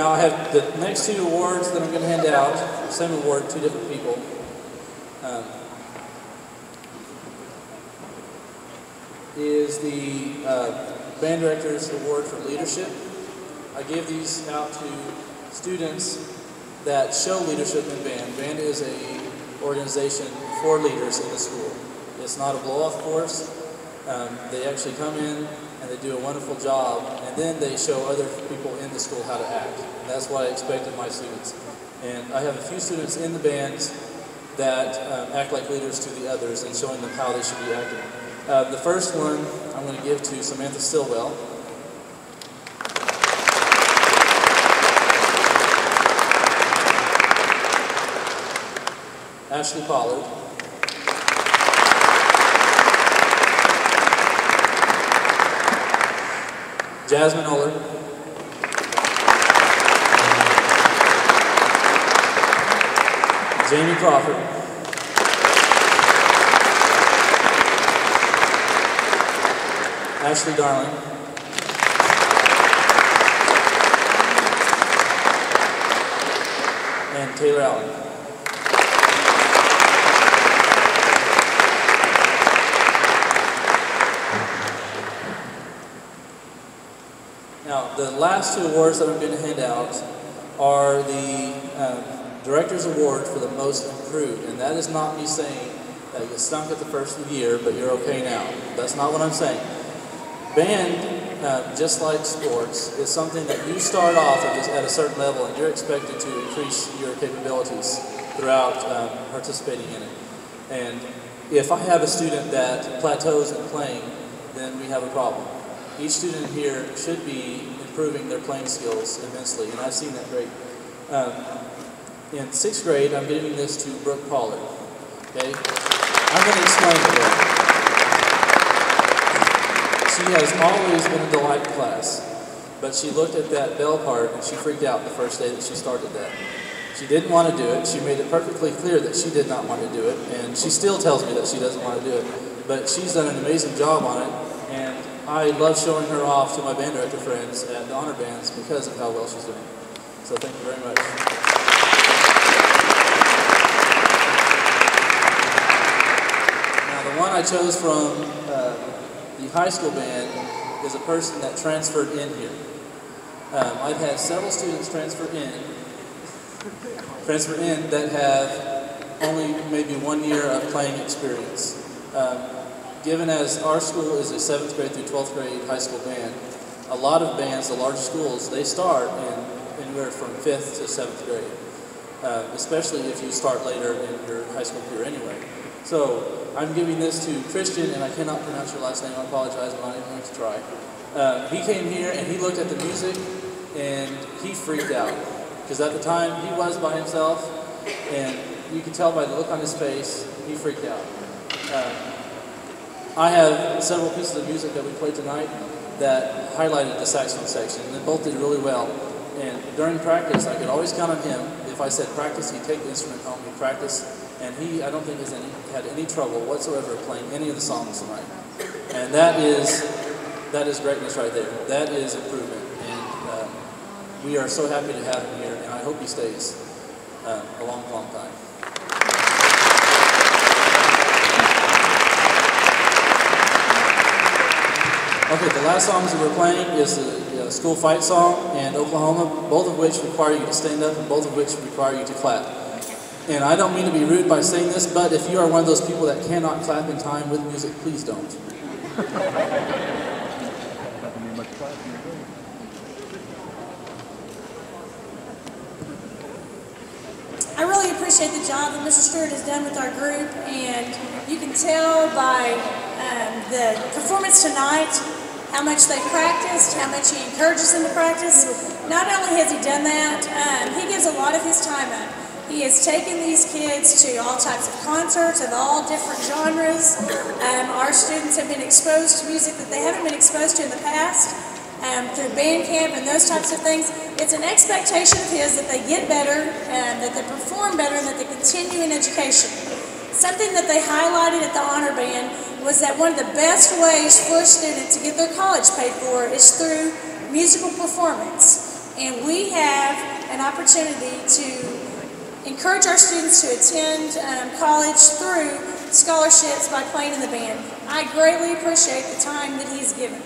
Now I have the next two awards that I'm going to hand out. Same award, two different people. Is the Band Director's Award for Leadership. I give these out to students that show leadership in band. Band is a organization for leaders in the school. It's not a blow-off course. They actually come in and they do a wonderful job, and then they show other people in the school how to act. And that's what I expect of my students. And I have a few students in the bands that act like leaders to the others and showing them how they should be acting. The first one I'm going to give to Samantha Stillwell. Ashley Pollard. Jasmine Oler. Jamie Crawford. Ashley Darling. And Taylor Allen. Now, the last two awards that I'm going to hand out are the Director's Award for the Most Improved. And that is not me saying that you stunk at the first of the year, but you're okay now. That's not what I'm saying. Band, just like sports, is something that you start off at a certain level and you're expected to increase your capabilities throughout participating in it. And if I have a student that plateaus in playing, then we have a problem. Each student here should be improving their playing skills immensely, and I've seen that great. In 6th grade, I'm giving this to Brooke Pollard. Okay? I'm going to explain it there. She has always been a delight in class, but she looked at that bell part and she freaked out the first day that she started that. She didn't want to do it. She made it perfectly clear that she did not want to do it, and she still tells me that she doesn't want to do it. But she's done an amazing job on it, and I love showing her off to my band director friends at the honor bands because of how well she's doing. So thank you very much. Now the one I chose from the high school band is a person that transferred in here. I've had several students transfer in that have only maybe 1 year of playing experience. Given as our school is a 7th grade through 12th grade high school band, a lot of bands, the large schools, they start in anywhere from 5th to 7th grade, especially if you start later in your high school career anyway. So I'm giving this to Christian, and I cannot pronounce your last name, I apologize, I'm not even going to try. He came here and he looked at the music and he freaked out, because at the time he was by himself, and you could tell by the look on his face, he freaked out. I have several pieces of music that we played tonight that highlighted the saxophone section, and they both did really well. And during practice, I could always count on him. If I said practice, he'd take the instrument home, he'd practice, and he, I don't think, has had any trouble whatsoever playing any of the songs tonight. And that is greatness right there. That is improvement, and we are so happy to have him here, and I hope he stays a long, long time. Okay, the last songs that we're playing is the school fight song and Oklahoma, both of which require you to stand up and both of which require you to clap. And I don't mean to be rude by saying this, but if you are one of those people that cannot clap in time with music, please don't. I really appreciate the job that Mr. Stewart has done with our group, and you can tell by the performance tonight how much they practiced, how much he encourages them to practice. Not only has he done that, he gives a lot of his time up. He has taken these kids to all types of concerts of all different genres. Our students have been exposed to music that they haven't been exposed to in the past, through band camp and those types of things. It's an expectation of his that they get better, that they perform better, and that they continue in education. Something that they highlighted at the honor band was that one of the best ways for a student to get their college paid for is through musical performance. And we have an opportunity to encourage our students to attend college through scholarships by playing in the band. I greatly appreciate the time that he's given.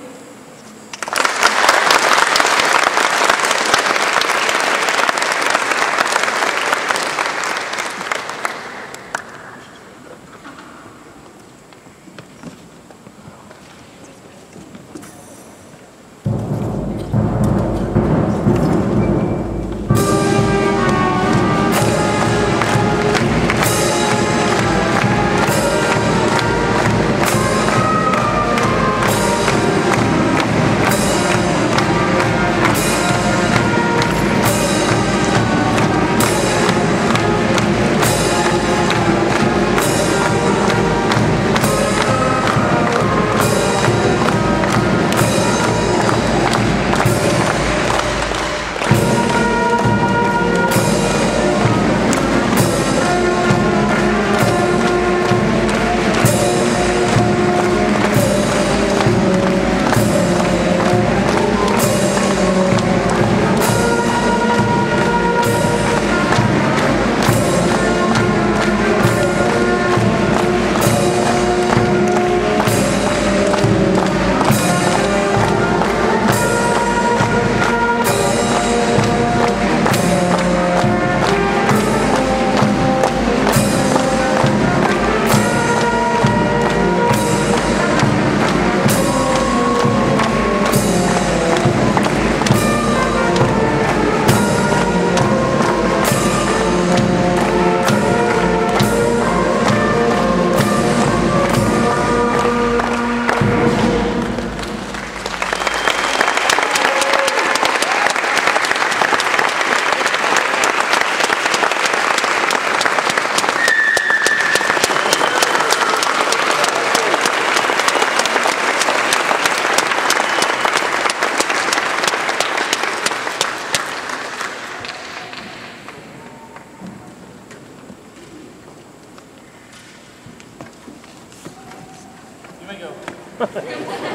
You may go.